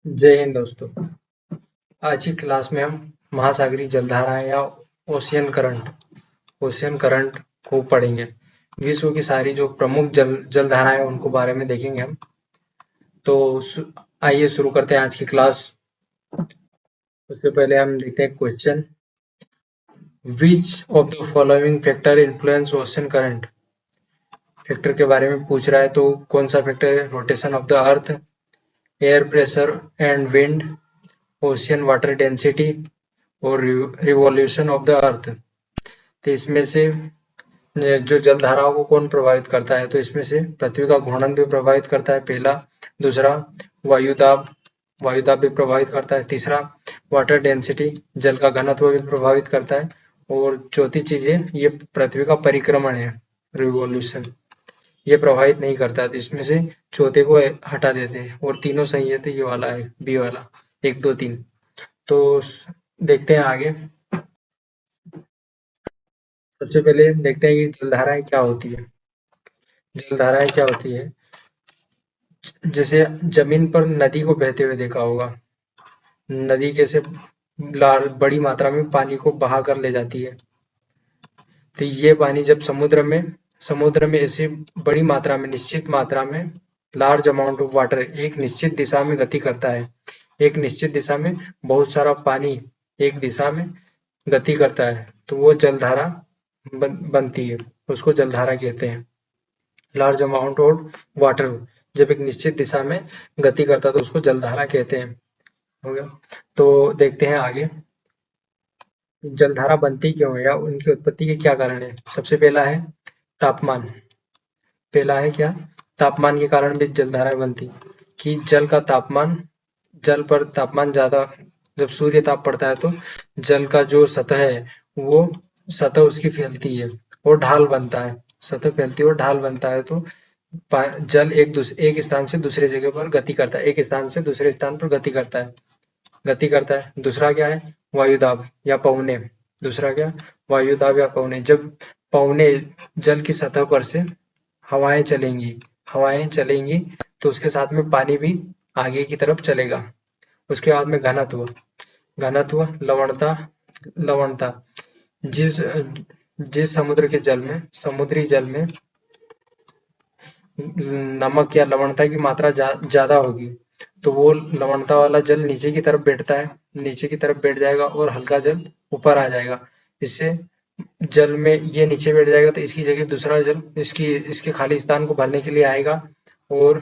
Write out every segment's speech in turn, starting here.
जय हिंद दोस्तों। आज की क्लास में हम महासागरीय जलधाराएं या ओशियन करंट को पढ़ेंगे। विश्व की सारी जो प्रमुख जलधाराएं हैं उनको बारे में देखेंगे हम। तो आइए शुरू करते हैं आज की क्लास। उससे पहले हम देखते हैं question. Which of the following factor influence ocean current. Factor के बारे में पूछ रहा है, तो कौन सा फैक्टर है? Rotation of the earth, air pressure and wind, ocean water density और रिवॉल्यूशन ऑफ द अर्थ। तो इसमें से जो जलधाराओं को कौन प्रभावित करता है? तो इसमें से पृथ्वी का घूर्णन भी प्रभावित करता है, पहला। दूसरा, वायुदाब वायुदाब भी प्रभावित करता है। तीसरा, वाटर डेंसिटी, जल का घनत्व भी प्रभावित करता है। और चौथी चीज है, ये पृथ्वी का परिक्रमण है, रिवॉल्यूशन, ये प्रभावित नहीं करता है। तो इसमें से चौथे को हटा देते हैं और तीनों सही है, तो ये वाला है, बी वाला, एक दो तीन। तो देखते हैं आगे। सबसे पहले देखते हैं कि जलधाराएं क्या होती है। जलधाराएं क्या होती है? जैसे जमीन पर नदी को बहते हुए देखा होगा। नदी कैसे बड़ी मात्रा में पानी को बहा कर ले जाती है। तो ये पानी जब समुद्र में ऐसे बड़ी मात्रा में, निश्चित मात्रा में, लार्ज अमाउंट ऑफ वाटर एक निश्चित दिशा में गति करता है। एक निश्चित दिशा में बहुत सारा पानी एक दिशा में गति करता है, तो वो जलधारा बनती है। उसको जलधारा कहते हैं। लार्ज अमाउंट ऑफ वाटर जब एक निश्चित दिशा में गति करता है तो उसको जलधारा कहते हैं। हो गया। तो देखते हैं आगे, जलधारा बनती क्यों है या उनकी उत्पत्ति के क्या कारण है। सबसे पहला है तापमान। पहला है क्या? तापमान के कारण भी जलधारा बनती, कि जल का तापमान, जल पर तापमान ज्यादा, जब सूर्य ताप पड़ता है तो जल का जो सतह है वो सतह उसकी फैलती है और ढाल बनता है। सतह फैलती है और ढाल बनता है, तो जल एक स्थान से दूसरे जगह पर गति करता है, एक स्थान से दूसरे स्थान पर गति करता है। दूसरा क्या है? वायुदाब या पवने। दूसरा क्या? वायुदाब या पवने। जब पवने, जल की सतह पर से हवाएं चलेंगी हवाएं चलेंगी तो उसके साथ में पानी भी आगे की तरफ चलेगा। उसके बाद में घनत्व। घनत्व, लवणता। लवणता, जिस जिस समुद्री जल में नमक या लवणता की मात्रा ज्यादा होगी, तो वो लवणता वाला जल नीचे की तरफ बैठता है, नीचे की तरफ बैठ जाएगा और हल्का जल ऊपर आ जाएगा। इससे जल में ये नीचे बैठ जाएगा तो इसकी जगह दूसरा जल इसके खाली स्थान को भरने के लिए आएगा और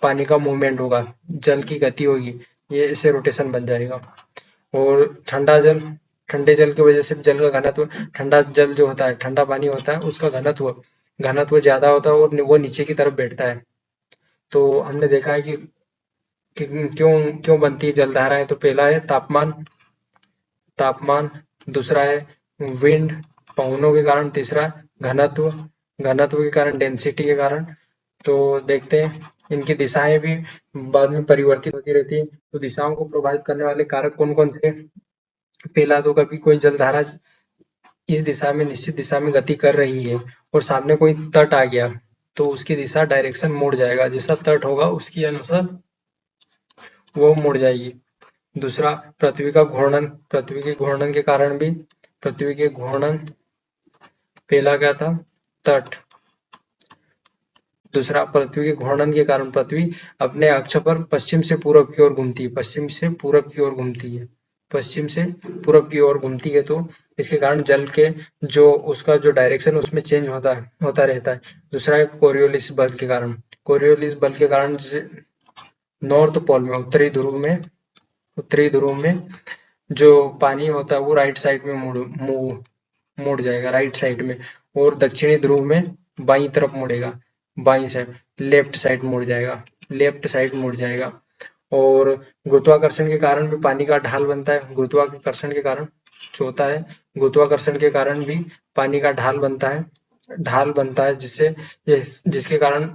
पानी का मूवमेंट होगा, जल की गति होगी, ये इससे रोटेशन बन जाएगा। और ठंडे जल की वजह से जल का घनत्व, ठंडा जल जो होता है, ठंडा पानी होता है, उसका घनत्व घनत्व ज्यादा होता है और वो नीचे की तरफ बैठता है। तो हमने देखा है कि क्यों क्यों बनती है जलधाराएं। तो पहला है तापमान। दूसरा है विंड, पवनों के कारण। तीसरा घनत्व, घनत्व के कारण, डेंसिटी के कारण। तो देखते हैं इनकी दिशाएं भी बाद में परिवर्तित होती रहती है। तो दिशाओं को प्रभावित करने वाले कारक कौन कौन से? पहला, तो कभी कोई जलधारा इस दिशा में, निश्चित दिशा में गति कर रही है और सामने कोई तट आ गया, तो उसकी दिशा, डायरेक्शन मुड़ जाएगा, जैसा तट होगा उसके अनुसार वो मुड़ जाएगी। दूसरा, पृथ्वी के घूर्णन के कारण भी, पृथ्वी के घूर्णन, पहला क्या था? तट। दूसरा, पृथ्वी के घूर्णन के कारण पृथ्वी अपने अक्ष पर पश्चिम से पूरब की ओर घूमती है, पश्चिम से पूरब की ओर घूमती है, पश्चिम से पूरब की ओर घूमती है। तो इसके कारण जल के जो उसका जो डायरेक्शन उसमें चेंज होता रहता है। दूसरा है कोरियोलिस बल के कारण। कोरियोलिस बल के कारण नॉर्थ पोल में, उत्तरी ध्रुव में जो पानी होता है वो राइट साइड में मुड़ जाएगा, राइट साइड में। और दक्षिणी ध्रुव में बाई तरफ मुड़ेगा, बाई साइड, लेफ्ट साइड मुड़ जाएगा। और गुरुत्वाकर्षण के कारण भी पानी का ढाल बनता है, गुरुत्वाकर्षण के कारण। चौथा है, गुरुत्वाकर्षण के कारण भी पानी का ढाल बनता है जिसके कारण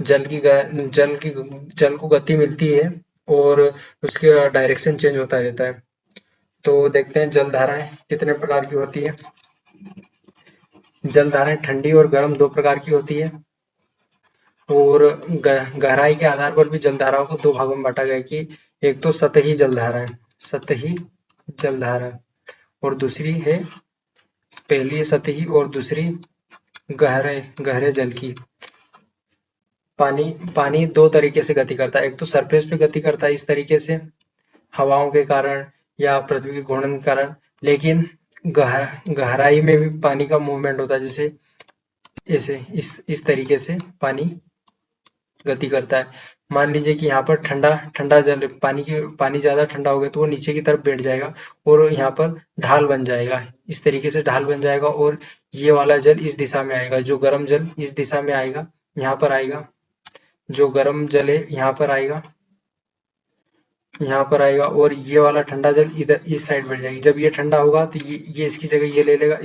जल को गति मिलती है और उसका डायरेक्शन चेंज होता रहता है। तो देखते हैं जलधाराएं कितने प्रकार की होती है। जलधाराएं ठंडी और गर्म दो प्रकार की होती है। और गहराई के आधार पर भी जलधाराओं को दो भागों में बांटा गया कि एक तो सतही जलधाराएं, सतही जलधारा, और दूसरी है, पहली है सतही और दूसरी गहरे गहरे जल की। पानी पानी दो तरीके से गति करता है, एक तो सरफेस पे गति करता है इस तरीके से हवाओं के कारण या पृथ्वी के घूर्णन के कारण, लेकिन गहराई में भी पानी का मूवमेंट होता है, जैसे ऐसे इस तरीके से पानी गति करता है। मान लीजिए कि यहाँ पर ठंडा ठंडा जल पानी ज्यादा ठंडा हो गया तो वो नीचे की तरफ बैठ जाएगा और यहाँ पर ढाल बन जाएगा, इस तरीके से ढाल बन जाएगा और ये वाला जल इस दिशा में आएगा, जो गर्म जल इस दिशा में आएगा, यहाँ पर आएगा, जो गर्म जल है यहाँ पर आएगा, यहाँ पर आएगा, और ये वाला ठंडा जल इधर इस साइड बैठ जाएगी। जब ये ठंडा होगा तो ये इसकी जगह ये ले लेगा,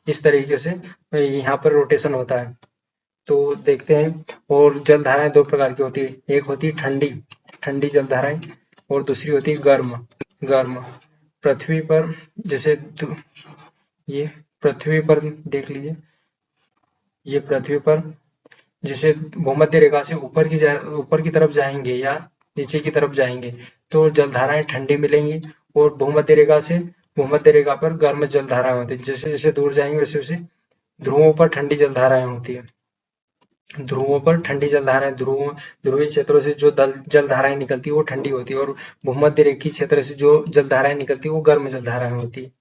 इस तरीके से यहाँ पर रोटेशन होता है। तो देखते हैं। और जल धाराएं दो प्रकार की होती है, एक होती है ठंडी ठंडी जल धाराएं और दूसरी होती है गर्म गर्म। पृथ्वी पर जैसे ये पृथ्वी पर देख लीजिए, ये पृथ्वी पर जैसे भूमध्य रेखा से ऊपर की तरफ जाएंगे या नीचे की तरफ जाएंगे तो जलधाराएं ठंडी मिलेंगी, और भूमध्य रेखा पर गर्म जलधाराएं होती है। जैसे जैसे दूर जाएंगे वैसे वैसे ध्रुवों पर ठंडी जलधाराएं होती है, ध्रुवों पर ठंडी जलधाराएं, ध्रुवीय क्षेत्रों से जो जलधाराएं निकलती है वो ठंडी होती है, और भूमध्य रेखीय क्षेत्र से जो जलधाराएं निकलती है वो गर्म जलधाराएं होती है।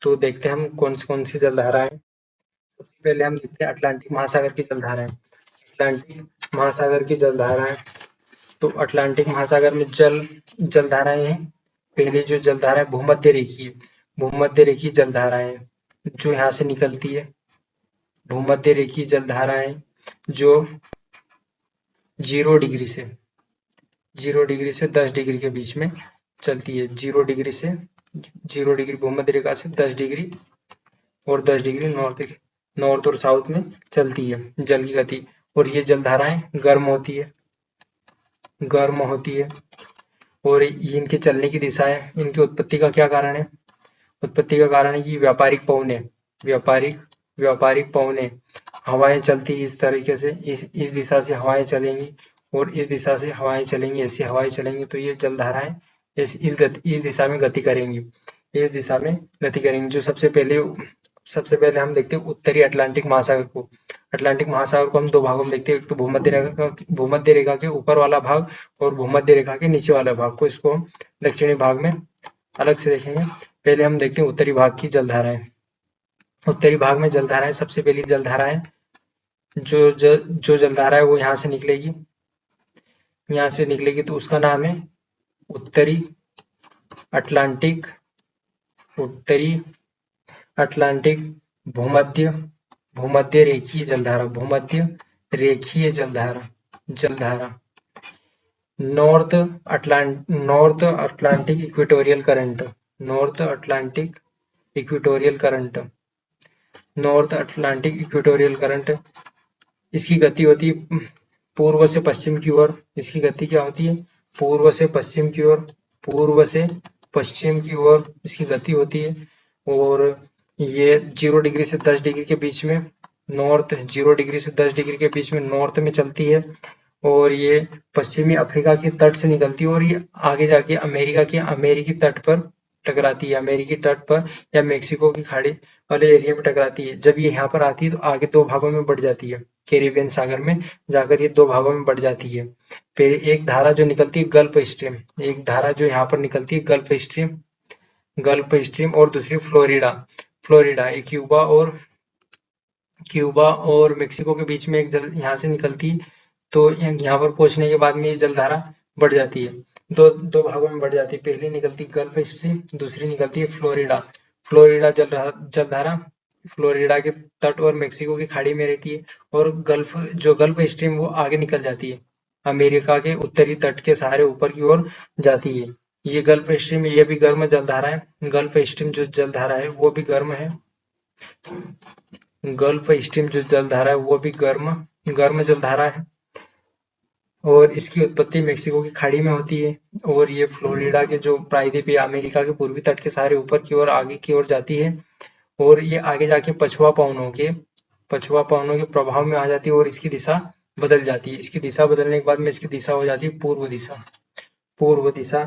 तो देखते हैं हम कौन सी जलधाराएं। सबसे पहले हम देखते हैं अटलांटिक महासागर की जलधाराएं। अटलांटिक महासागर की जलधाराएं, तो अटलांटिक महासागर में जलधाराएं हैं। पहली जो जलधारा है भूमध्य रेखीय जलधाराएं जो यहाँ से निकलती है, भूमध्य रेखीय जलधाराएं जो 0 डिग्री से 10 डिग्री के बीच में चलती है। 0 डिग्री भूमध्य रेखा से 10 डिग्री और 10 डिग्री नॉर्थ और साउथ में चलती है जल की गति, और ये जलधाराएं गर्म होती है। और इनके चलने की दिशा है, इनकी उत्पत्ति का क्या कारण है? उत्पत्ति का कारण है कि व्यापारिक पवने हवाएं चलती इस तरीके से, इस दिशा से हवाएं चलेंगी और इस दिशा से हवाएं चलेंगी, ऐसी हवाएं चलेंगी तो ये जलधाराएं इस दिशा में गति करेंगी, जो सबसे पहले हम देखते हैं उत्तरी अटलांटिक महासागर को। अटलांटिक महासागर को हम दो भागों में देखते हैं, एक तो भूमध्य रेखा के ऊपर वाला भाग और भूमध्य रेखा के नीचे वाला भाग को, इसको हम दक्षिणी भाग में अलग से देखेंगे। पहले हम देखते हैं उत्तरी भाग की जलधाराएं। उत्तरी भाग में जलधाराएं, सबसे पहली जलधाराएं जो जलधारा है वो यहाँ से निकलेगी तो उसका नाम है उत्तरी अटलांटिक भूमध्य रेखीय जलधारा। नॉर्थ अटलांटिक इक्वेटोरियल करंट, इसकी गति होती है पूर्व से पश्चिम की ओर। इसकी गति क्या होती है? पूर्व से पश्चिम की ओर इसकी गति होती है, और ये 0 डिग्री से 10 डिग्री के बीच में नॉर्थ में चलती है, और ये पश्चिमी अफ्रीका के तट से निकलती है और ये आगे जाके अमेरिकी तट पर टकराती है, अमेरिकी तट पर या मेक्सिको की खाड़ी वाले एरिया में टकराती है। जब ये यहाँ पर आती है तो आगे दो भागों में बढ़ जाती है, कैरिबियन सागर में जाकर ये दो भागों में बढ़ जाती है। फिर एक धारा जो निकलती है गल्फ स्ट्रीम, एक धारा जो यहाँ पर निकलती है गल्फ स्ट्रीम, और दूसरी फ्लोरिडा क्यूबा और मेक्सिको के बीच में एक यहाँ से निकलती है, तो यहाँ पर पहुंचने के बाद में ये जलधारा बढ़ जाती है, दो भागों में बढ़ जाती है। पहली निकलती है गल्फ स्ट्रीम, दूसरी निकलती है फ्लोरिडा जलधारा फ्लोरिडा के तट और मेक्सिको की खाड़ी में रहती है, और गल्फ स्ट्रीम वो आगे निकल जाती है, अमेरिका के उत्तरी तट के सहारे ऊपर की ओर जाती है। ये गल्फ स्ट्रीम ये भी गर्म जलधारा है, गल्फ स्ट्रीम जो जलधारा है वो भी गर्म है, गल्फ स्ट्रीम जो जलधारा है वो भी गर्म जलधारा है, और इसकी उत्पत्ति मेक्सिको की खाड़ी में होती है, और ये फ्लोरिडा के जो प्रायद्वीप या अमेरिका के पूर्वी तट के सहारे ऊपर की ओर आगे की ओर जाती है, और ये आगे जाके पछुआ पवनों के प्रभाव में आ जाती है, और इसकी दिशा बदल जाती है। इसकी दिशा बदलने के बाद में इसकी दिशा हो जाती है पूर्व दिशा। पूर्व दिशा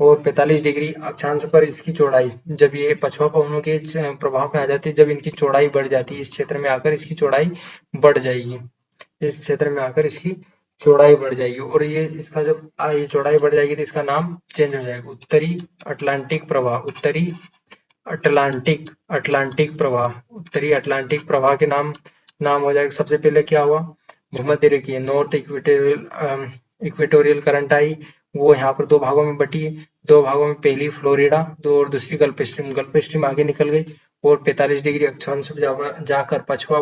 और 45 डिग्री अक्षांश पर इसकी चौड़ाई, जब ये पछुआ पवनों के प्रभाव में आ जाती है, जब इनकी चौड़ाई बढ़ जाती है, इस क्षेत्र में आकर इसकी चौड़ाई बढ़ जाएगी। इस क्षेत्र में आकर इसकी चौड़ाई बढ़ जाएगी और ये इसका जब ये चौड़ाई बढ़ जाएगी तो इसका नाम चेंज हो जाएगा। उत्तरी अटलांटिक प्रवाह, उत्तरी अटलांटिक प्रवाह, उत्तरी अटलांटिक प्रवाह के नाम नाम हो जाएगा। सबसे पहले क्या हुआ, भूमध्य रेखीय नॉर्थ इक्वेटोरियल करंट आई, वो यहाँ पर दो भागों में बटी है। दो भागों में पहली फ्लोरिडा दो और दूसरी गल्फ स्ट्रीम आगे निकल गई और 45 डिग्री अक्षांश जाकर पछुआ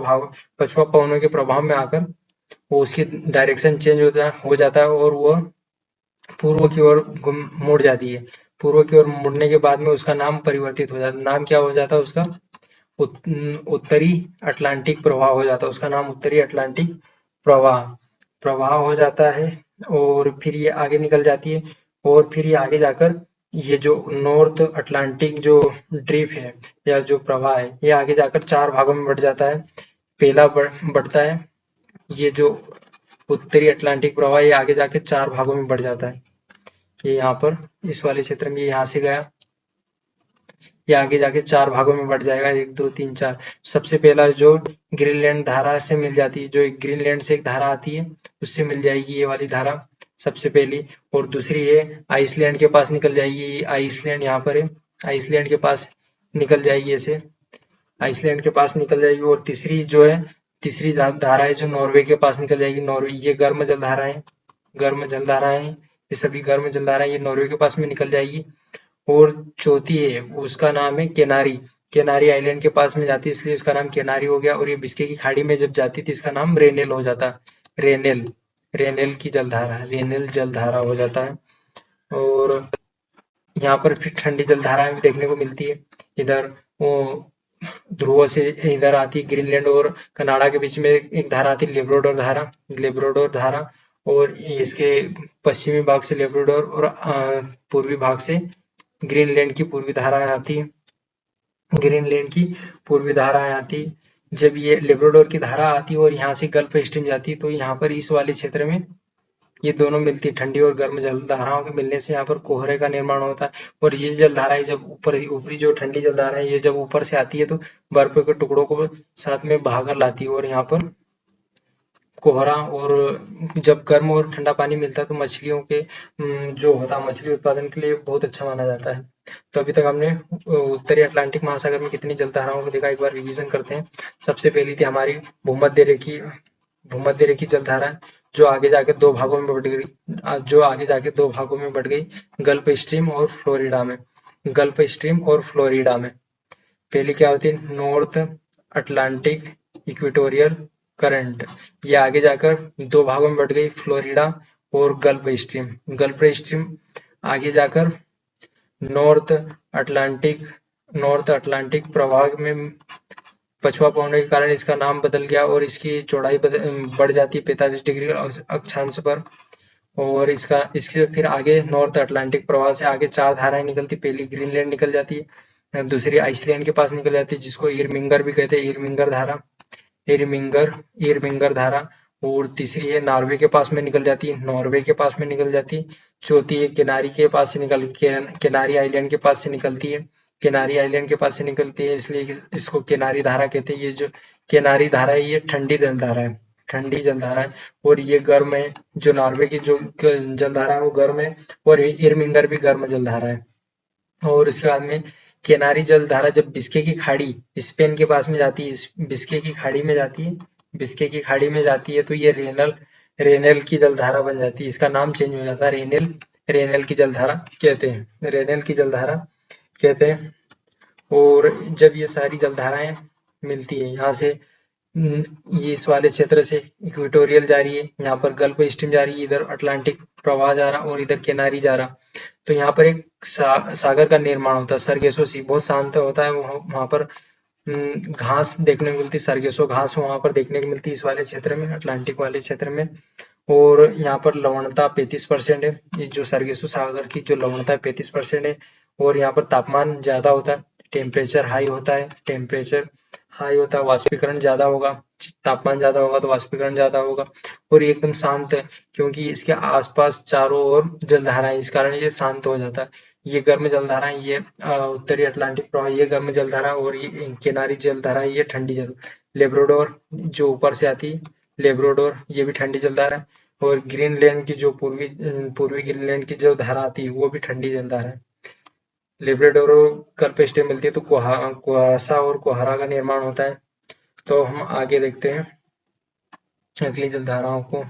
पवनों के प्रभाव में आकर वो उसकी डायरेक्शन चेंज हो जाता है और वो पूर्व की ओर मुड़ जाती है। पूर्व की ओर मुड़ने के बाद में उसका नाम परिवर्तित हो जाता है। नाम क्या हो जाता है उसका, उत्तरी अटलांटिक प्रवाह हो जाता है। उसका नाम उत्तरी अटलांटिक प्रवाह प्रवाह हो जाता है और फिर ये आगे निकल जाती है और फिर ये आगे जाकर ये जो नॉर्थ अटलांटिक जो ड्रिफ्ट है या जो प्रवाह है, ये आगे जाकर चार भागों में बढ़ जाता है। पहला बढ़ता है ये जो उत्तरी अटलांटिक प्रवाह, ये आगे जाके चार भागों में बढ़ जाता है। ये यहाँ पर इस वाले क्षेत्र में यहाँ से गया, ये आगे जाके चार भागों में बढ़ जाएगा, 1 2 3 4। सबसे पहला जो ग्रीनलैंड धारा से मिल जाती है, जो एक ग्रीनलैंड से एक धारा आती है उससे मिल जाएगी ये वाली धारा सबसे पहली। और दूसरी है आइसलैंड के पास निकल जाएगी, आइसलैंड यहाँ पर है, आइसलैंड के पास निकल जाएगी ऐसे, आइसलैंड के पास निकल जाएगी। और तीसरी जो है, तीसरी धारा है जो नॉर्वे के पास निकल जाएगी। नॉर्वे, ये गर्म जल धारा है, गर्म जल धारा है, ये सभी गर्म जल धारा, ये नॉर्वे के पास में निकल जाएगी। और चौथी है उसका नाम है केनारी, केनारी आइलैंड के पास में जाती है इसलिए इसका नाम केनारी हो गया। और ये बिस्के की खाड़ी में जब जाती थी इसका नाम रेनेल हो जाता, रेनेल, रेनेल की जलधारा, रेनेल जलधारा हो जाता है। और यहाँ पर फिर ठंडी जलधाराएं भी देखने को मिलती है। इधर वो ध्रुव से इधर आती है, ग्रीनलैंड और कनाडा के बीच में एक धारा आती है लेब्राडोर धारा, लेब्राडोर धारा। और इसके पश्चिमी भाग से लेब्राडोर और पूर्वी भाग से ग्रीनलैंड की पूर्वी धाराएं आती है, ग्रीनलैंड की पूर्वी धाराएं आती। जब ये लेब्राडोर की धारा आती है और यहाँ से गल्फ स्ट्रीम जाती है तो यहाँ पर इस वाले क्षेत्र में ये दोनों मिलती, ठंडी और गर्म जलधाराओं के मिलने से यहाँ पर कोहरे का निर्माण होता है। और ये जलधाराएं जब ऊपरी जो ठंडी जलधारा है ये जब ऊपर से आती है तो बर्फ के टुकड़ों को साथ में बहाकर लाती है और यहाँ पर कोहरा। और जब गर्म और ठंडा पानी मिलता है तो मछलियों के जो होता है मछली उत्पादन के लिए बहुत अच्छा माना जाता है। तो अभी तक हमने उत्तरी अटलांटिक महासागर में कितनी जलधाराओं को देखा, एक बार रिवीजन करते हैं। सबसे पहली थी हमारी भूमध्य रेखी जलधारा जो आगे जाके दो भागों में बढ़ गई, जो आगे जाके दो भागों में बढ़ गई गल्फ स्ट्रीम और फ्लोरिडा में, गल्फ स्ट्रीम और फ्लोरिडा में। पहली क्या होती है, नॉर्थ अटलांटिक इक्वेटोरियल करंट, ये आगे जाकर दो भागों में बढ़ गई, फ्लोरिडा और गल्फ स्ट्रीम। गल्फ स्ट्रीम आगे जाकर नॉर्थ अटलांटिक प्रवाह में पछुआ पवनों के कारण इसका नाम बदल गया और इसकी चौड़ाई बढ़ जाती है 45 डिग्री अक्षांश पर। और इसके फिर आगे नॉर्थ अटलांटिक प्रवाह से आगे चार धाराएं निकलती, पहली ग्रीनलैंड निकल जाती है, दूसरी आइसलैंड के पास निकल जाती है जिसको इरमिंगर भी कहते हैं, इरमिंगर धारा, इरमिंगर धारा। और तीसरी है नॉर्वे के पास में निकल जाती है, नॉर्वे के पास में निकल जाती है। चौथी है किनारी के पास से किनारी आइलैंड के पास से निकलती है, किनारी आइलैंड के पास से निकलती है इसलिए इसको किनारी धारा कहते हैं। ये जो किनारी धारा है ये ठंडी जलधारा है, ठंडी जलधारा है। और ये गर्म है, जो नॉर्वे की जो जलधारा है वो गर्म है और इरमिंगर भी गर्म जलधारा है। और उसके बाद में केनारी जलधारा जब बिस्के की खाड़ी स्पेन के पास में जाती है, बिस्के की खाड़ी में जाती है, बिस्के की खाड़ी में जाती है तो ये रेनेल की जलधारा बन जाती है, इसका नाम चेंज हो जाता है, रेनेल, रेनेल की जलधारा कहते हैं, रेनेल की जलधारा कहते हैं। और जब ये सारी जलधाराएं मिलती है यहाँ से, ये इस वाले क्षेत्र से इक्वेटोरियल जा रही है, यहाँ पर गल्फ स्ट्रीम जा रही है, इधर अटलांटिक प्रवाह जा रहा और इधर किनारी जा रहा। तो यहाँ पर एक सागर का निर्माण होता है, सरगेसो सी, बहुत शांत होता है वहां पर घास देखने को मिलती, सरगेसो घास वहां पर देखने को मिलती इस वाले क्षेत्र में, अटलांटिक वाले क्षेत्र में। और यहाँ पर लवणता 35% है, ये जो सरगेसो सागर की जो लवणता है 35% है। और यहाँ पर तापमान ज्यादा होता है, टेम्परेचर हाई होता है, टेम्परेचर हाई होता है वाष्पीकरण ज्यादा होगा, तापमान ज्यादा होगा तो वाष्पीकरण ज्यादा होगा। और ये एकदम शांत है क्योंकि इसके आसपास चारों ओर जलधारा है, इस कारण ये शांत हो जाता है। ये गर्म जलधारा है, ये उत्तरी अटलांटिक प्रवाह, ये गर्म जलधारा, और ये किनारी जलधारा है, ये ठंडी जल। लेब्राडोर जो ऊपर से आती है, लेब्राडोर ये भी ठंडी जलधारा है। और ग्रीनलैंड की जो पूर्वी ग्रीनलैंड की जो धारा आती है वो भी ठंडी जलधारा है। लेब्राडोर कर्व स्टेप मिलती है तो कुहासा और कुहारा का निर्माण होता है। तो हम आगे देखते हैं अगली जलधाराओं को।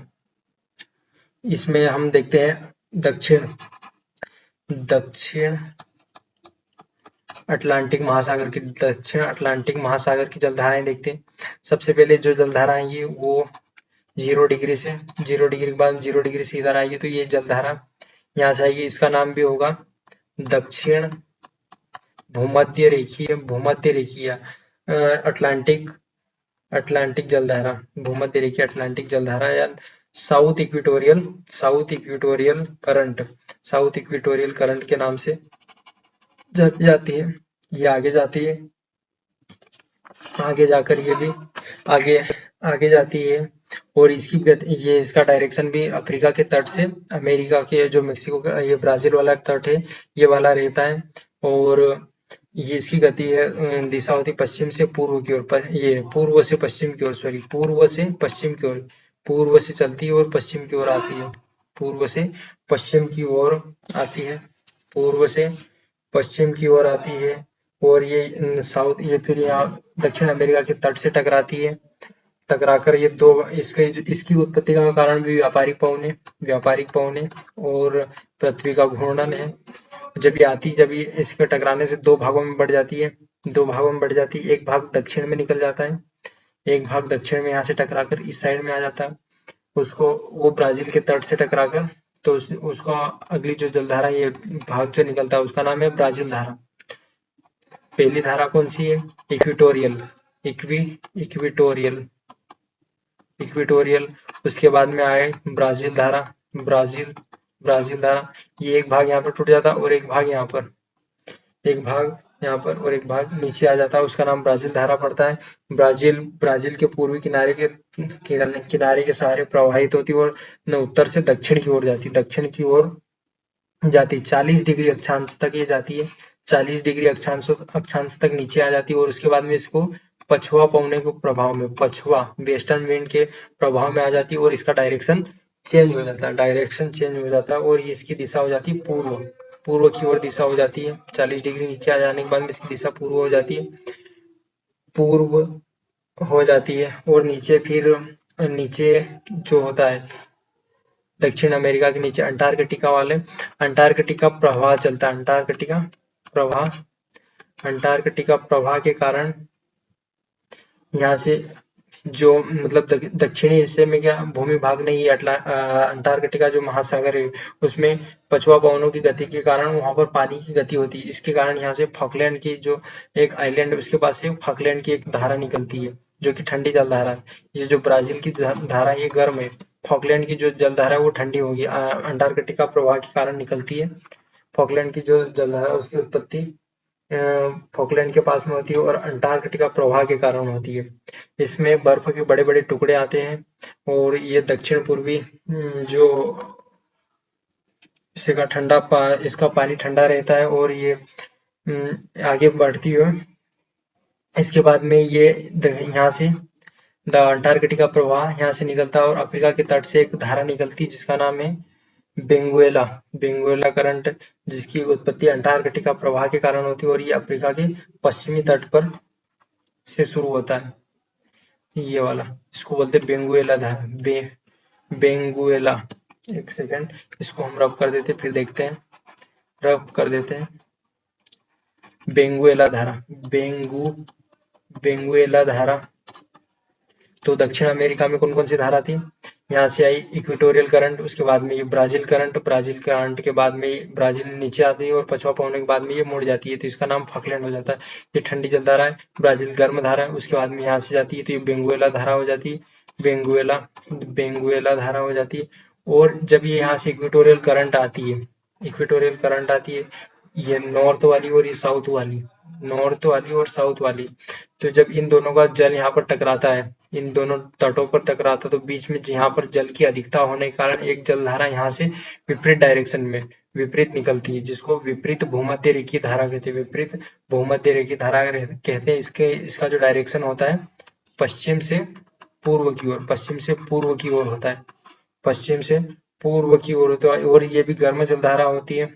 इसमें हम देखते हैं दक्षिण दक्षिण अटलांटिक महासागर की दक्षिण अटलांटिक महासागर की जलधाराएं देखते हैं। सबसे पहले जो जलधारा आएंगी वो 0 डिग्री से 0 डिग्री के बाद 0 डिग्री से इधर आएगी, तो ये जलधारा यहाँ से आएगी। इसका नाम भी होगा दक्षिण भूमध्य रेखीय अटलांटिक अटलांटिक जलधारा, भूमध्य रेखीय अटलांटिक जलधारा, या south equatorial current, south equatorial current के नाम से जाती है। ये आगे जाती है, आगे जाकर ये भी आगे आगे जाती है। और इसकी ये इसका डायरेक्शन भी अफ्रीका के तट से अमेरिका के जो मेक्सिको का ये ब्राजील वाला तट है ये वाला रहता है। और ये इसकी गति है दिशा होती पश्चिम से पूर्व की ओर, ये पूर्व से पश्चिम की ओर, सॉरी पूर्व से पश्चिम की ओर, पूर्व से चलती है और पश्चिम की ओर आती है, पूर्व से पश्चिम की ओर आती है, पूर्व से पश्चिम की ओर आती है। और ये साउथ, ये फिर यहाँ दक्षिण अमेरिका के तट से टकराती है, टकराकर ये दो, इसकी उत्पत्ति का कारण भी व्यापारिक पवने और पृथ्वी का घूर्णन है। जब ये इसके टकराने से दो भागों में बढ़ जाती है, एक भाग दक्षिण में निकल जाता है, एक भाग दक्षिण में यहाँ से टकराकर इस साइड में आ जाता है, उसको वो ब्राजील के तट से टकराकर, तो उसका अगली जो जलधारा ये भाग जो निकलता है उसका नाम है ब्राजील धारा। पहली धारा कौन सी है? Equatorial, equatorial, equatorial. उसके बाद में आए ब्राजील धारा, ब्राजील धारा। ये एक भाग यहाँ पर टूट जाता है और एक भाग यहाँ पर, एक भाग यहाँ पर और एक भाग नीचे आ जाता है, उसका नाम ब्राजील धारा पड़ता है। ब्राजील के पूर्वी किनारे के सहारे प्रवाहित होती है और न उत्तर से दक्षिण की ओर जाती, 40 डिग्री अक्षांश तक ये जाती है, 40 डिग्री अक्षांश तक नीचे आ जाती है। और उसके बाद में इसको पछुआ पवने के प्रभाव में, पछुआ वेस्टर्न विंड के प्रभाव में आ जाती है और इसका डायरेक्शन चेंज हो जाता है और इसकी दिशा हो जाती है पूर्व की ओर दिशा हो जाती है। 40 डिग्री नीचे आ जाने के बाद में इसकी दिशा पूर्व हो जाती है। और नीचे जो होता है दक्षिण अमेरिका के नीचे अंटार्कटिका प्रवाह चलता है, अंटार्कटिका प्रवाह के कारण यहाँ से जो मतलब दक्षिणी हिस्से में क्या भूमि भाग नहीं है, अंटार्कटिका जो महासागर है उसमें पछुआ पवनों की गति के कारण वहां पर पानी की गति होती है। इसके कारण यहाँ से फॉकलैंड की जो एक आइलैंड है उसके पास से फॉकलैंड की एक धारा निकलती है जो कि ठंडी जलधारा है। ये जो ब्राजील की धारा ये गर्म है, फॉकलैंड की जो जलधारा है वो ठंडी होगी, अंटार्कटिका प्रवाह के कारण निकलती है। फॉकलैंड की जो जलधारा है उसकी उत्पत्ति फॉकलैंड के पास में होती है और अंटार्कटिका प्रवाह के कारण होती है। इसमें बर्फ के बड़े बड़े टुकड़े आते हैं और ये दक्षिण पूर्वी जो इसका पानी ठंडा रहता है और ये आगे बढ़ती है। इसके बाद में ये यहाँ से द अंटार्कटिका प्रवाह यहाँ से निकलता है और अफ्रीका के तट से एक धारा निकलती है जिसका नाम है बेंगुएला करंट, जिसकी उत्पत्ति अंटार्कटिका प्रवाह के कारण होती है और ये अफ्रीका के पश्चिमी तट पर से शुरू होता है। ये वाला इसको बोलते हैं बेंगुएला धारा, बेंगुएला। एक सेकंड इसको हम रब कर देते फिर देखते हैं, रब कर देते हैं। बेंगुएला धारा, बेंगुएला धारा। तो दक्षिण अमेरिका में कौन कौन सी धारा थी? यहाँ से आई इक्वेटोरियल करंट, उसके बाद में ये ब्राजील करंट के बाद में ब्राजील नीचे आती है और पछुआ पवनों के बाद में ये मुड़ जाती है तो इसका नाम फॉकलैंड हो जाता है। ये ठंडी जलधारा है, ब्राजील गर्म धारा है, उसके बाद में यहाँ से जाती है तो ये बेंगुएला धारा हो जाती है, बेंगुएला धारा हो जाती है। और जब ये यहाँ से इक्वेटोरियल करंट आती है, ये नॉर्थ वाली और ये साउथ वाली, नॉर्थ वाली और साउथ वाली। तो जब इन दोनों का जल यहाँ पर टकराता है, इन दोनों तटों पर टकराता है, तो बीच में यहाँ पर जल की अधिकता होने के कारण एक जलधारा यहाँ से विपरीत डायरेक्शन में विपरीत निकलती है, जिसको विपरीत भूमध्य रेखीय धारा कहते हैं। विपरीत भूमध्य रेखीय धारा कहते हैं। इसका जो डायरेक्शन होता है पश्चिम से पूर्व की ओर, पश्चिम से पूर्व की ओर होता है, पश्चिम से पूर्व की ओर होता है। और ये भी गर्म जलधारा होती है,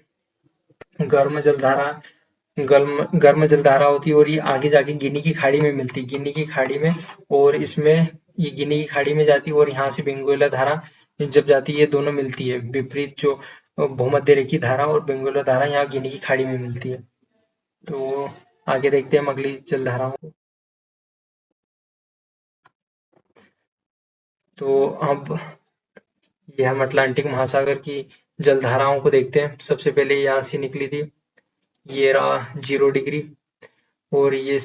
गर्म जलधारा गर्म जलधारा होती है, और ये आगे जाके गिनी की खाड़ी में मिलती है, गिनी की खाड़ी में। और इसमें ये गिनी की खाड़ी में जाती है, और यहाँ से बेंगोला धारा जब जाती है, ये दोनों मिलती है, विपरीत जो भूमध्य रेखीय धारा और बेंगोला धारा यहाँ गिनी की खाड़ी में मिलती है। तो आगे देखते हैं हम अगली जलधाराओं को। तो अब ये हम अटलांटिक महासागर की जलधाराओं को देखते हैं। सबसे पहले यहाँ से निकली थी, ये रहा 0 डिग्री, और ये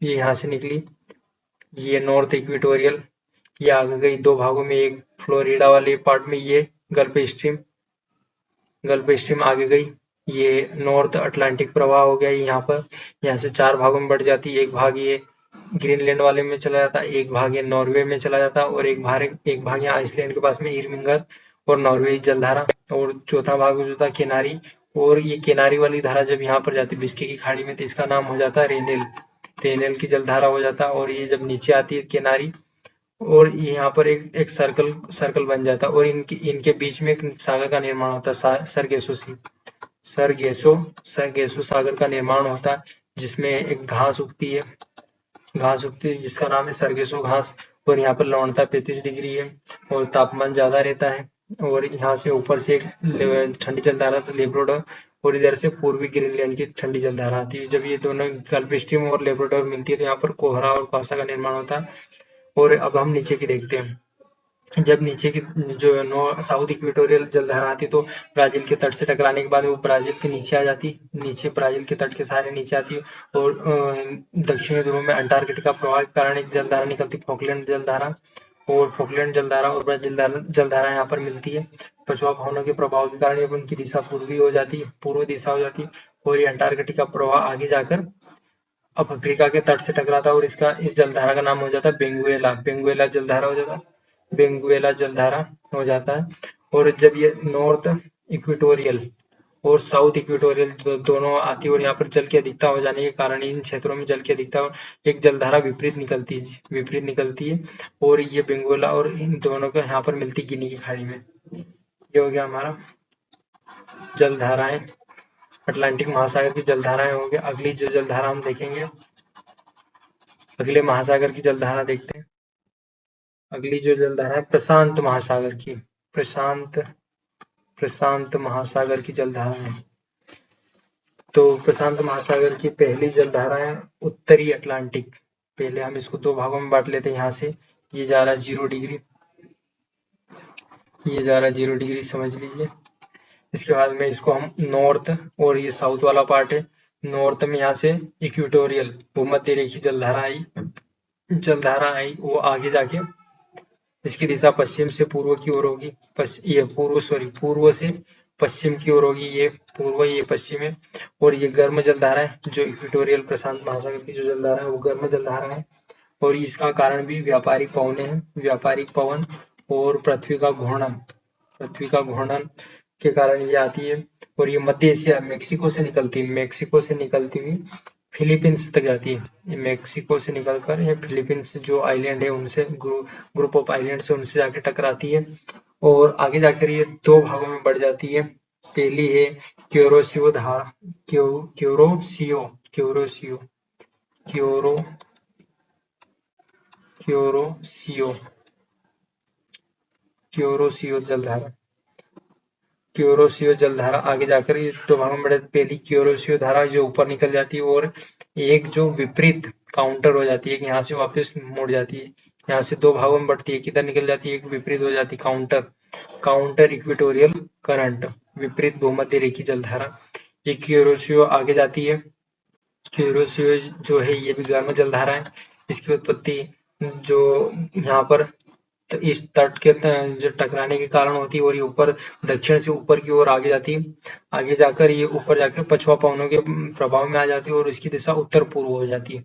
यहाँ से निकली, ये नॉर्थ इक्वेटोरियल, ये आगे गई दो भागों में, एक फ्लोरिडा वाले पार्ट में ये गल्फ स्ट्रीम आगे गई, ये नॉर्थ अटलांटिक प्रवाह हो गया यहाँ पर। यहाँ से 4 भागों में बढ़ जाती है, एक भाग ये ग्रीनलैंड वाले में चला जाता, एक भाग ये नॉर्वे में चला जाता, और एक भाग यहाँ आइसलैंड के पास में इरमिंगर और नॉर्वे जलधारा, और चौथा भाग जो था किनारी। और ये किनारी वाली धारा जब यहाँ पर जाती है बिस्के की खाड़ी में, तो इसका नाम हो जाता है रेनेल, रेनेल की जलधारा हो जाता है। और ये जब नीचे आती है किनारी, और यहाँ पर एक सर्कल सर्कल बन जाता है, और इनके इनके बीच में एक सागर का निर्माण होता है, सरगेसो सागर का निर्माण होता है, जिसमें एक घास उगती है जिसका नाम है सरगेसो घास। और यहाँ पर लवणता 35 डिग्री है, और तापमान ज्यादा रहता है। और यहाँ से ऊपर से एक ठंडी जलधारा लेब्रोडोर, और इधर से पूर्वी ग्रीनलैंड की ठंडी जलधारा आती है। जब ये दोनों गल्फ स्ट्रीम और लेब्रोडोर मिलती है, तो यहाँ पर कोहरा और कुहासा का निर्माण होता है। और अब हम नीचे की देखते हैं। जब नीचे की जो साउथ इक्वेटोरियल जलधारा आती, तो ब्राजील के तट से टकराने के बाद वो ब्राजील के नीचे आ जाती, नीचे ब्राजील के तट के सारे नीचे आती है। और दक्षिणी ध्रुव में अंटार्कटिका प्रवाह के कारण एक जलधारा निकलती, फॉकलैंड जलधारा। और फॉकलैंड जलधारा और ब्राजील जलधारा यहाँ पर मिलती है। पछुआ पवनों के प्रभाव के कारण उनकी दिशा पूर्वी हो जाती है, पूर्व दिशा हो जाती है। और ये अंटार्कटिका प्रवाह आगे जाकर अब अफ्रीका के तट से टकराता है, और इस जलधारा का नाम हो जाता है बेंगुएला, बेंगुएला जलधारा हो जाता है, बेंगुएला जलधारा हो जाता है। और जब ये नॉर्थ इक्वेटोरियल और साउथ इक्वेटोरियल दोनों आती है, और यहाँ पर जल की अधिकता हो जाने के कारण इन क्षेत्रों में जल की अधिकता और एक जलधारा विपरीत निकलती है। और ये बेंगोला और इन दोनों को यहाँ पर मिलती गिनी की खाड़ी में। ये हो गया हमारा जलधाराएं, अटलांटिक महासागर की जलधाराएं हो गया। अगली जो जलधारा हम देखेंगे, अगले महासागर की जलधारा देखते हैं। अगली जो जलधारा है प्रशांत महासागर की, प्रशांत महासागर की जलधारा है। तो प्रशांत महासागर की पहली जलधारा है उत्तरी अटलांटिक। पहले हम इसको दो भागों में बांट लेते हैं। यहाँ से ये जा रहा है 0 डिग्री, ये जा रहा है 0 डिग्री, समझ लीजिए। इसके बाद में इसको हम नॉर्थ, और ये साउथ वाला पार्ट है, नॉर्थ में यहाँ से इक्वेटोरियल भूमध्य रेखीय जलधारा आई, वो आगे जाके इसकी दिशा पश्चिम से पूर्व की ओर होगी, ये पूर्व से पश्चिम की ओर होगी, ये पूर्व ये पश्चिम है। और ये गर्म जलधारा है, जो इक्वेटोरियल प्रशांत महासागर की जो जलधारा है वो गर्म जलधारा है। और इसका कारण भी व्यापारिक पवने हैं, व्यापारिक पवन और पृथ्वी का घूर्णन के कारण ये आती है। और ये मध्य एशिया मेक्सिको से निकलती हुई फिलीपींस तक जाती है। ये मेक्सिको से निकलकर ये फिलीपींस जो आइलैंड है उनसे ग्रुप ऑफ आइलैंड से उनसे जाके टकराती है, और आगे जाकर ये दो भागों में बढ़ जाती है। पहली है क्योरोसियो धारा, क्योरोसियो क्योरोसियो क्योरो क्योरोसियो क्योरोसियो जलधारा, क्योरोसियो जलधारा आगे जाकर ये दो भागों में बढ़, पहली क्योरोसियो धारा जो ऊपर निकल जाती है, और एक जो विपरीत काउंटर हो जाती है, यहाँ से वापस मुड़ जाती है, यहाँ से दो भागों में बढ़ती है, किधर निकल जाती है, एक विपरीत हो जाती है, काउंटर इक्वेटोरियल करंट, विपरीत भूमध्य रेखीय जलधारा। ये क्योरोसियो आगे जाती है। क्योरोसियो जो है ये भी गर्म जलधारा है। इसकी उत्पत्ति जो यहाँ पर इस तट के जो टकराने के कारण होती है और ये ऊपर दक्षिण से ऊपर की ओर आगे जाती है। आगे जाकर ये ऊपर जाकर पछुआ पवनों के प्रभाव में आ जाती है और इसकी दिशा उत्तर पूर्व हो जाती है।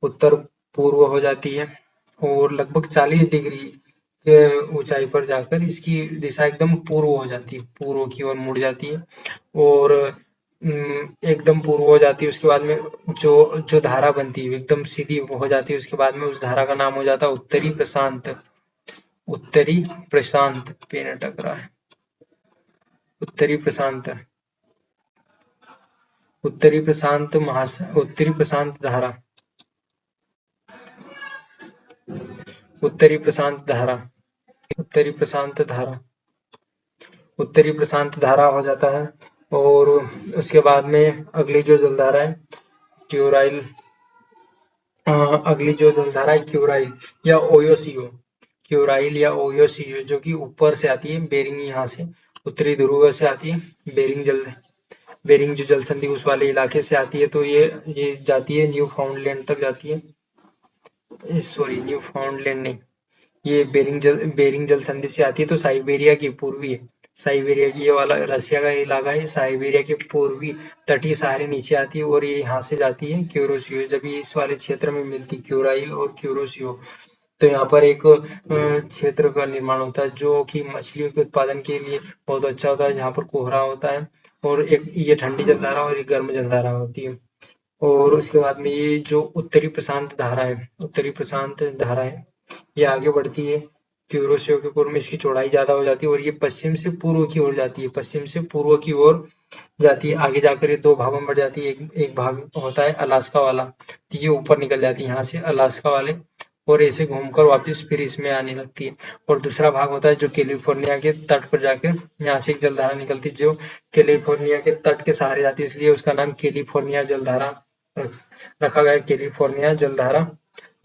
उत्तर पूर्व हो जाती है और लगभग 40 डिग्री के ऊंचाई पर जाकर इसकी दिशा एकदम पूर्व हो जाती है, पूर्व की ओर मुड़ जाती है और एकदम पूर्व हो जाती है। उसके बाद में जो जो धारा बनती है एकदम सीधी हो जाती है। उसके बाद में उस धारा का नाम हो जाता है उत्तरी प्रशांत। उत्तरी प्रशांत पे न टकरा है। उत्तरी प्रशांत, उत्तरी प्रशांत उत्तरी प्रशांत धारा, उत्तरी प्रशांत धारा, उत्तरी प्रशांत धारा, उत्तरी प्रशांत धारा हो जाता है। और उसके बाद में अगली जो जलधारा है क्यूराइल, अगली जो जलधारा है क्यूराइल या ओयोसियो, क्यूराइल या ओयोसियो जो कि ऊपर से आती है बेरिंग, यहाँ से उत्तरी ध्रुव से आती है बेरिंग जो जल संधि उस वाले इलाके से आती है। तो ये जाती है न्यू फाउंडलैंड तक जाती है। सॉरी, न्यू फाउंडलैंड नहीं, ये बेरिंग जल संधि से आती है तो साइबेरिया की पूर्वी है। साइबेरिया की ये वाला रसिया का इलाका है, साइबेरिया के पूर्वी तटीय सहारे नीचे आती है और ये यहाँ से जाती है क्यूरोसियो। जब ये इस वाले क्षेत्र में मिलती क्यूराइल और क्यूरोसियो तो यहाँ पर एक क्षेत्र का निर्माण होता है जो कि मछलियों के उत्पादन के लिए बहुत अच्छा होता है। यहाँ पर कोहरा होता है और एक ये ठंडी जलधारा और एक गर्म जलधारा होती है। और उसके बाद में ये जो उत्तरी प्रशांत धारा है, उत्तरी प्रशांत धारा है, ये आगे बढ़ती है क्यूरोसियो के पूर्व में इसकी चौड़ाई ज्यादा हो जाती है और ये पश्चिम से पूर्व की ओर जाती है, पश्चिम से पूर्व की ओर जाती है। आगे जाकर ये दो भागों में बढ़ जाती है। एक भाग होता है अलास्का वाला, तो ये ऊपर निकल जाती है यहाँ से अलास्का वाले और ऐसे घूमकर वापस फिर इसमें आने लगती है। और दूसरा भाग होता है जो कैलिफोर्निया के तट पर जाकर यहाँ से एक जलधारा निकलती है जो कैलिफोर्निया के तट के सहारे जाती है, इसलिए उसका नाम कैलिफोर्निया जलधारा रखा गया है। कैलिफोर्निया जलधारा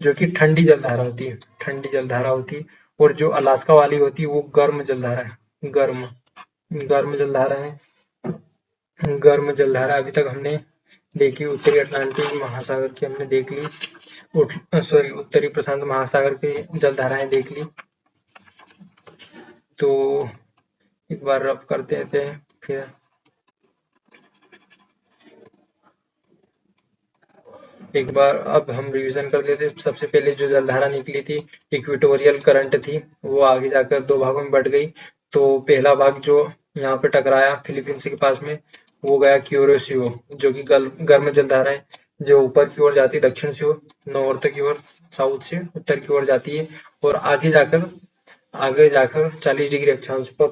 जो कि ठंडी जलधारा होती है, ठंडी जलधारा होती है। और जो अलास्का वाली होती है वो गर्म जलधारा है, गर्म गर्म जलधारा है। गर्म जलधारा अभी तक हमने देखी उत्तरी अटलांटिक महासागर की हमने देख ली, सॉरी उत्तरी प्रशांत महासागर की जलधाराएं देख ली। तो एक बार रब करते थे फिर एक बार अब हम रिवीजन कर लेते। सबसे पहले जो जलधारा निकली थी इक्वेटोरियल करंट थी, वो आगे जाकर दो भागों में बढ़ गई। तो पहला भाग जो यहाँ पे टकराया फिलीपींस के पास में वो गया क्यूरोसियो जो कि गर्म जलधारा है, जो ऊपर की ओर जाती है दक्षिण से नॉर्थ की ओर, साउथ से उत्तर की ओर जाती है और आगे जाकर 40 डिग्री अक्षांश पर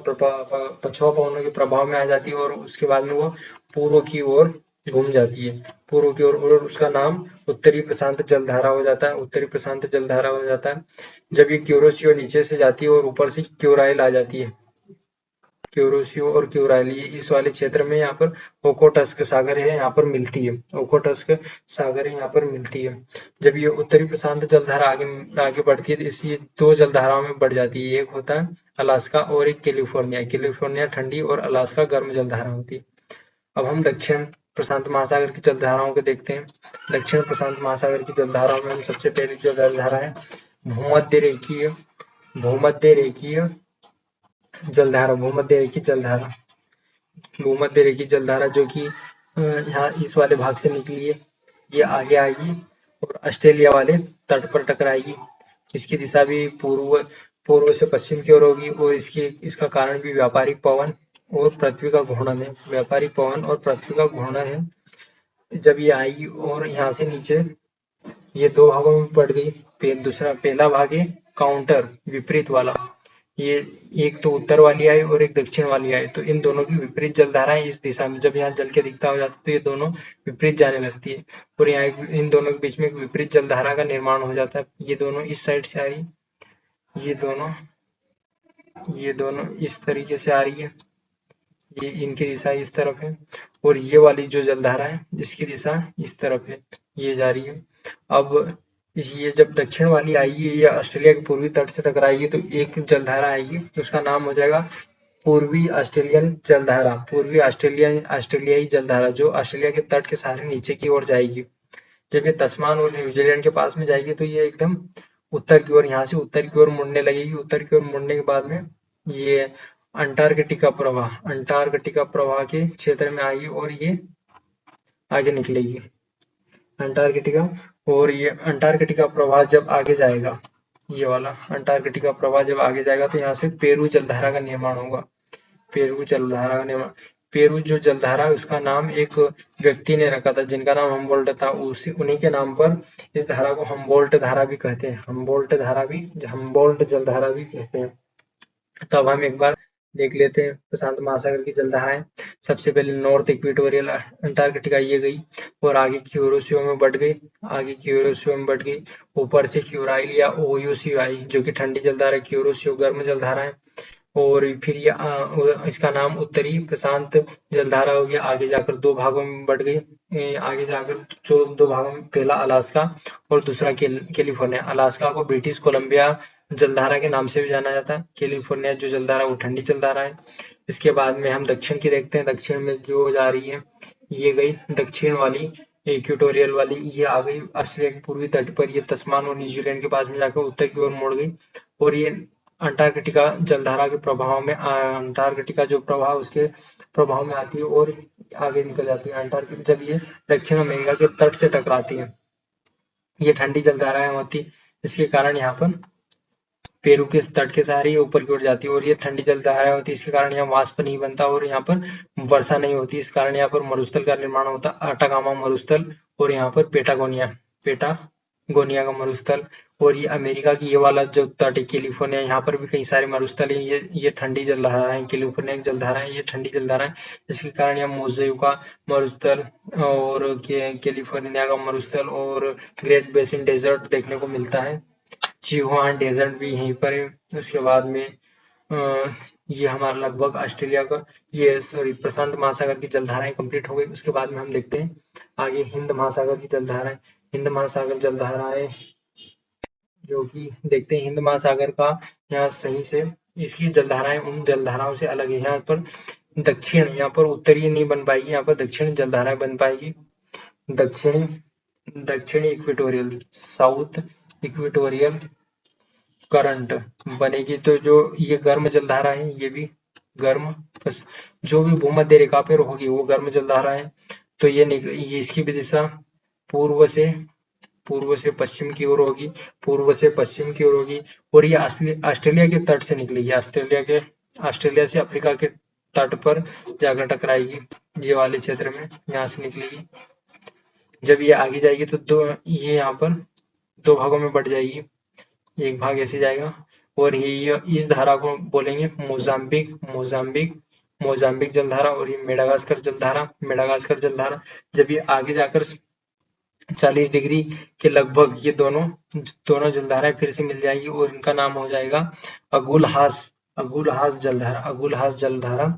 पछुआ पवनों के प्रभाव में आ जाती है और उसके बाद में वो पूर्व की ओर घूम जाती है, पूर्व की ओर, और उसका नाम उत्तरी प्रशांत जलधारा हो जाता है, उत्तरी प्रशांत जलधारा हो जाता है। जब ये क्यूरोसियो नीचे से जाती है और ऊपर से क्यूराइल आ जाती है, क्यूरोसियो और क्यूराइल ये इस वाले क्षेत्र में यहाँ पर ओखोटस्क सागर है, यहाँ पर मिलती है, ओखोटस्क सागर है यहाँ पर मिलती है। जब ये उत्तरी प्रशांत जलधारा आगे आगे बढ़ती है तो इसी दो जलधाराओं में बढ़ जाती है। एक होता है अलास्का और एक कैलिफोर्निया, कैलिफोर्निया ठंडी और अलास्का गर्म जलधारा होती है। अब हम दक्षिण प्रशांत महासागर की जलधाराओं को देखते हैं। दक्षिण प्रशांत महासागर की जलधाराओं में हम सबसे पहले जो जलधारा है भूमध्य रेखीय, भूमध्य रेखीय जलधारा, भूमध्य रेखीय जलधारा, भूमध्य रेखीय जलधारा जो कि यहाँ इस वाले भाग से निकली है, ये आगे आएगी और ऑस्ट्रेलिया वाले तट पर टकराएगी। इसकी दिशा भी पूर्व से पश्चिम की ओर होगी और इसका कारण भी व्यापारिक पवन और पृथ्वी का घूर्णन है, व्यापारिक पवन और पृथ्वी का घूर्णन है। जब ये आएगी और यहाँ से नीचे ये दो भागों में बढ़ गई। पहला भाग है काउंटर, विपरीत वाला, ये एक तो उत्तर वाली आई और एक दक्षिण वाली आई, तो इन दोनों की विपरीत जलधाराएं इस दिशा में जब यहाँ जल के दिखता हो जाता है तो ये दोनों विपरीत जाने लगती है और यहाँ इन दोनों के बीच में एक विपरीत जलधारा का निर्माण हो जाता है। ये दोनों इस साइड से आ रही, ये दोनों इस तरीके से आ रही है, ये इनकी दिशा इस तरफ है और ये वाली जो जलधारा है जिसकी दिशा इस तरफ है, ये जा रही है। अब ये जब दक्षिण वाली आएगी ये ऑस्ट्रेलिया के पूर्वी तट से टकराएगी तो एक जलधारा आएगी तो उसका नाम हो जाएगा पूर्वी ऑस्ट्रेलियन जलधारा, पूर्वी ऑस्ट्रेलियाई जलधारा जो ऑस्ट्रेलिया के तट के सहारे नीचे की ओर जाएगी। जब ये तस्मान और न्यूजीलैंड के पास में जाएगी तो ये एकदम उत्तर की ओर, यहाँ से उत्तर की ओर मुड़ने लगेगी। उत्तर की ओर मुड़ने के बाद में ये अंटार्कटिका प्रवाह के क्षेत्र में आएगी और ये आगे निकलेगी अंटार्कटिका। और ये अंटार्कटिका प्रवाह जब आगे जाएगा, ये वाला अंटार्कटिका प्रवाह जब आगे जाएगा तो यहाँ से पेरू जलधारा का निर्माण होगा। पेरू जलधारा का निर्माण, पेरू जो जलधारा है उसका नाम एक व्यक्ति ने रखा था जिनका नाम हम्बोल्ट था। उसी उन्हीं के नाम पर इस धारा को हम्बोल्ट धारा भी कहते हैं। हम्बोल्ट जलधारा भी कहते हैं। तब हम एक बार देख लेते हैं प्रशांत महासागर की जलधाराएं। सबसे पहले नॉर्थ इक्वेटोरियल अंटार्कटिका ये गई और आगे क्यूरोसियो में बढ़ गई, ऊपर से क्यूराइल या ओयोसी आई जो कि ठंडी जलधारा है, क्यूरोसियो गर्म जलधारा है। और फिर ये इसका नाम उत्तरी प्रशांत जलधारा हो गया। आगे जाकर दो भागों में बढ़ गई। आगे जाकर जो दो भागों में, पहला अलास्का और दूसरा कैलिफोर्निया। अलास्का को ब्रिटिश कोलंबिया जलधारा के नाम से भी जाना जाता है। कैलिफोर्निया जो जलधारा वो ठंडी जलधारा है। इसके बाद में हम दक्षिण की देखते हैं। दक्षिण में जो जा रही है ये गई दक्षिण वाली, इक्वेटोरियल वाली ये आ गई ऑस्ट्रेलिया के पूर्वी तट पर। ये तस्मान और न्यूजीलैंड के पास में जाकर उत्तर की ओर मुड़ गई और ये अंटार्कटिका जलधारा के प्रभाव में, अंटार्कटिका जो प्रभाव उसके प्रभाव में आती है और आगे निकल जाती है। अंटार्कटिका जब ये दक्षिण अमेरिका के तट से टकराती है, ये ठंडी जलधाराएं होती, इसके कारण यहाँ पर पेरू के तट के सहारे ऊपर की ओर जाती है और ये ठंडी जलधाराएं होती है। इसके कारण यहाँ वाष्प नहीं बनता और यहाँ पर वर्षा नहीं होती। इस कारण यहाँ पर मरुस्थल का निर्माण होता है, अटाकामा मरुस्थल। और यहाँ पर पेटागोनिया का मरुस्थल। और ये अमेरिका की ये वाला जो तट है कैलिफोर्निया, यहाँ पर भी कई सारे मरुस्थल है। ये ठंडी जलधारा है, कैलिफोर्निया की जलधारा है, ये ठंडी जलधारा है। जिसके कारण यहाँ मोजेक का मरुस्थल और कैलिफोर्निया का मरुस्थल और ग्रेट बेसिन डेजर्ट देखने को मिलता है। चिहुआन डेजर्ट भी यहीं पर है। उसके बाद में ये हमारा लगभग ऑस्ट्रेलिया का, ये सॉरी प्रशांत महासागर की जलधाराएं कंप्लीट हो गई। उसके बाद में हम देखते हैं आगे हिंद महासागर की जलधाराएं। हिंद महासागर जलधाराएं जो कि देखते हैं हिंद महासागर का यहाँ सही से, इसकी जलधाराएं उन जलधाराओं से अलग है। यहाँ पर दक्षिण, यहाँ पर उत्तरी नहीं बन पाएगी, यहाँ पर दक्षिण जलधाराएं बन पाएगी। दक्षिणी दक्षिणी इक्वेटोरियल, साउथ इक्वेटोरियल करंट बनेगी। तो जो ये गर्म जलधारा है ये भी गर्म, बस जो भी भूमध्य रेखा पर होगी वो गर्म जलधारा है। तो ये इसकी भी दिशा पूर्व से पश्चिम की ओर होगी, और ये ऑस्ट्रेलिया के तट से निकलेगी। ऑस्ट्रेलिया से अफ्रीका के तट पर जाकर टकराएगी, ये वाले क्षेत्र में यहाँ से निकलेगी। जब ये आगे जाएगी तो ये यहाँ पर दो भागों में बढ़ जाएगी। एक भाग ऐसे जाएगा और ये इस धारा को बोलेंगे मोजाम्बिक जलधारा। और ये मेडागास्कर जलधारा। जब ये आगे जाकर 40 डिग्री के लगभग ये दोनों जलधाराएं फिर से मिल जाएगी और इनका नाम हो जाएगा अगुलहास जलधारा।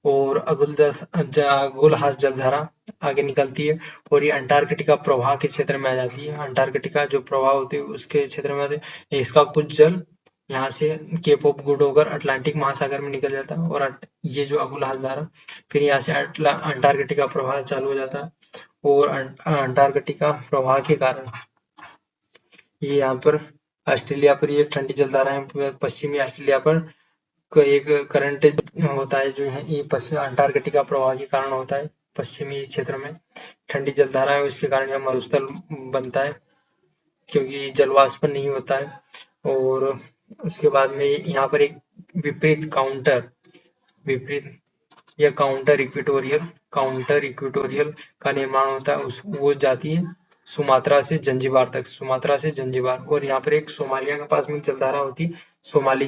और अगुलहास जलधारा आगे निकलती है और ये अंटार्कटिका प्रवाह के क्षेत्र में आ जाती है। अंटार्कटिका जो प्रवाह होती है उसके क्षेत्र में आती है। इसका कुछ जल यहाँ से केप ऑफ गुड होकर अटलांटिक महासागर में निकल जाता है और ये जो अगुलहास धारा फिर यहाँ से अंटार्कटिका प्रवाह चालू हो जाता है। और अंटार्कटिका प्रवाह के कारण ये यहाँ पर ऑस्ट्रेलिया पर ये ठंडी जलधाराएं, पश्चिमी ऑस्ट्रेलिया पर एक करंट होता है जो है ये अंटार्कटिका प्रवाह के कारण होता है। पश्चिमी क्षेत्र में ठंडी जलधारा है, इसके कारण यहाँ मरुस्थल बनता है क्योंकि जलवाष्प नहीं होता है। और उसके बाद में यहाँ पर एक विपरीत या काउंटर इक्वेटोरियल का निर्माण होता है। वो जाती है सुमात्रा से जंजीबार तक, और यहाँ पर एक सोमालिया के पास में जलधारा होती है, सोमाली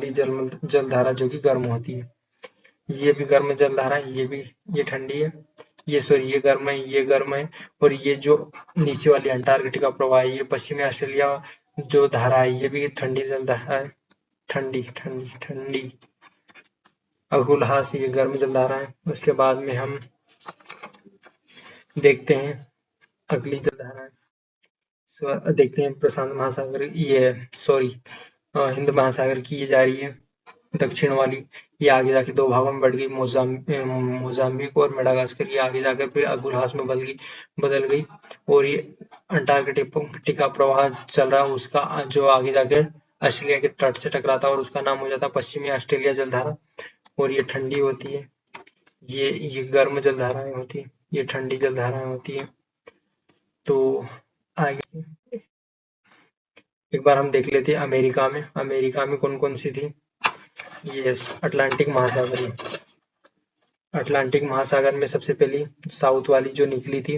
जलधारा जो कि गर्म होती है। ये भी गर्म जलधारा है, ये ठंडी है, ये गर्म है। और ये जो नीचे वाली अंटार्कटिका प्रवाह है, ये पश्चिमी ऑस्ट्रेलिया जो धारा है ये भी ठंडी जलधारा है, ठंडी। अगुलहास ये गर्म जलधारा है। उसके बाद में हम देखते हैं अगली जलधारा देखते हैं प्रशांत महासागर, हिंद महासागर की ये जा रही है। दक्षिण वाली, ये आगे जाके दो भागों में बढ़ गई, मोजाम्बिक और मेडागास्कर। ये आगे जाकर फिर अगुलहास में बदल गई और ये अंटार्कटिका प्रवाह चल रहा है उसका, जो आगे जाकर ऑस्ट्रेलिया के तट से टकराता है और उसका नाम हो जाता है पश्चिमी ऑस्ट्रेलिया जलधारा। और ये ठंडी होती है, ये गर्म जलधाराएं होती है, ये ठंडी जलधाराएं होती है। तो आगे एक बार हम देख लेते हैं अमेरिका में कौन कौन सी थी। ये अटलांटिक महासागर में सबसे पहली साउथ वाली जो निकली थी,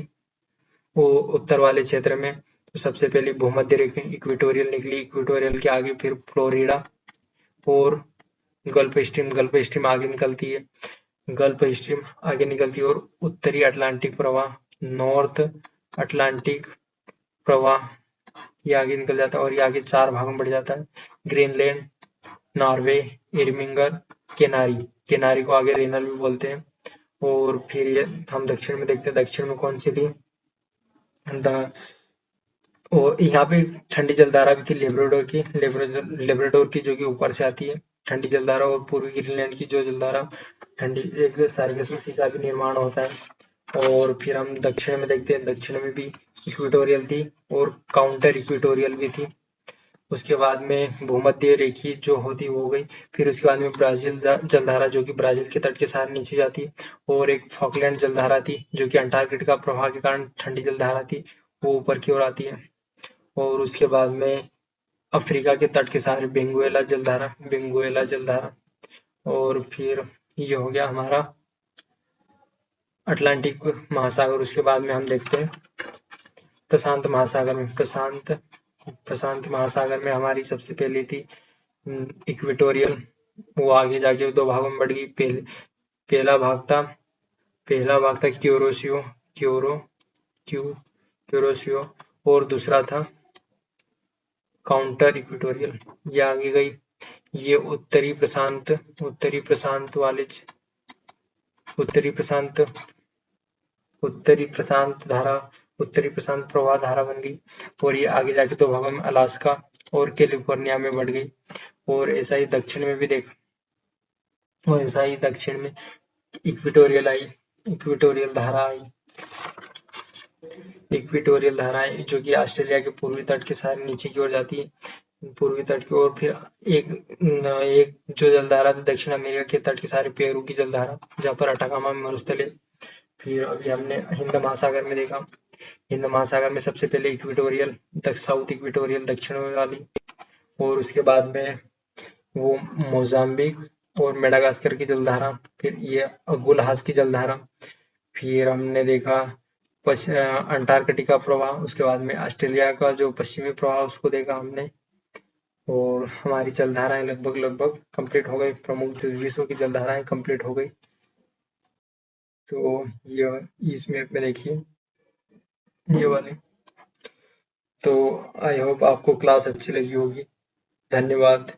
वो उत्तर वाले क्षेत्र में। तो सबसे पहली भूमध्य रेखा इक्वेटोरियल निकली, इक्वेटोरियल के आगे फिर फ्लोरिडा और गल्फ स्ट्रीम आगे निकलती है, और उत्तरी अटलांटिक प्रवाह, नॉर्थ अटलांटिक प्रवाह, ये आगे निकल जाता है और ये आगे 4 भागों में बढ़ जाता है। ग्रीनलैंड, नॉर्वे, इरमिंगर, केनारी को आगे रेनल भी बोलते हैं। और फिर ये हम दक्षिण में देखते हैं, दक्षिण में कौन सी थी। और यहाँ पे ठंडी जलधारा भी थी लेब्राडोर की, जो कि ऊपर से आती है ठंडी जलधारा, और पूर्वी ग्रीनलैंड की जो जलधारा ठंडी, एक सार्गेसो सी का भी निर्माण होता है। और फिर हम दक्षिण में देखते हैं, दक्षिण में भी इक्वेटोरियल थी और काउंटर इक्वेटोरियल भी थी। उसके बाद में भूमध्य रेखी जो होती वो हो गई। फिर उसके बाद में ब्राजील जलधारा, जो कि ब्राजील के तट के साथ नीचे जाती है। और एक फॉकलैंड जलधारा थी, जो कि अंटार्कटिका प्रवाह के कारण ठंडी जलधारा थी, वो ऊपर की ओर आती है। और उसके बाद में अफ्रीका के तट के सहारे बेंगुएला जलधारा। और फिर ये हो गया हमारा अटलांटिक महासागर। उसके बाद में हम देखते हैं प्रशांत महासागर में। प्रशांत महासागर में हमारी सबसे पहली थी इक्वेटोरियल, वो आगे जाके 2 भागों में बढ़ गई। पहला भाग था क्यूरोसियो और दूसरा था काउंटर इक्वेटोरियल, ये आगे गई। ये उत्तरी प्रशांत प्रवाह धारा बन गई। और ये आगे जाके 2 भागों में अलास्का और कैलिफोर्निया में बढ़ गई। और ऐसा ही दक्षिण में भी देखा, और ऐसा ही दक्षिण में इक्वेटोरियल धारा आई, जो कि ऑस्ट्रेलिया के पूर्वी तट के सारे नीचे की ओर जाती है, पूर्वी तट की ओर। फिर एक जो जलधारा थी दक्षिण अमेरिका के तट के सारे, पेरू की जलधारा, जहाँ पर अटाकामा में मरुस्थल है। फिर अभी हमने हिंद महासागर में देखा, हिंद महासागर में सबसे पहले साउथ इक्वेटोरियल दक्षिण वाली, और उसके बाद में वो मोजाम्बिक और मेडागास्कर की जलधारा, फिर ये अगुलहास की जलधारा। फिर हमने देखा अंटार्कटिका प्रवाह, उसके बाद में ऑस्ट्रेलिया का जो पश्चिमी प्रवाह उसको देखा हमने। और हमारी जलधाराएं लगभग कंप्लीट हो गई, प्रमुख जो विश्व की जलधाराएं कंप्लीट हो गई। तो ये इस मैप में देखिए, ये वाले। तो आई होप आपको क्लास अच्छी लगी होगी। धन्यवाद।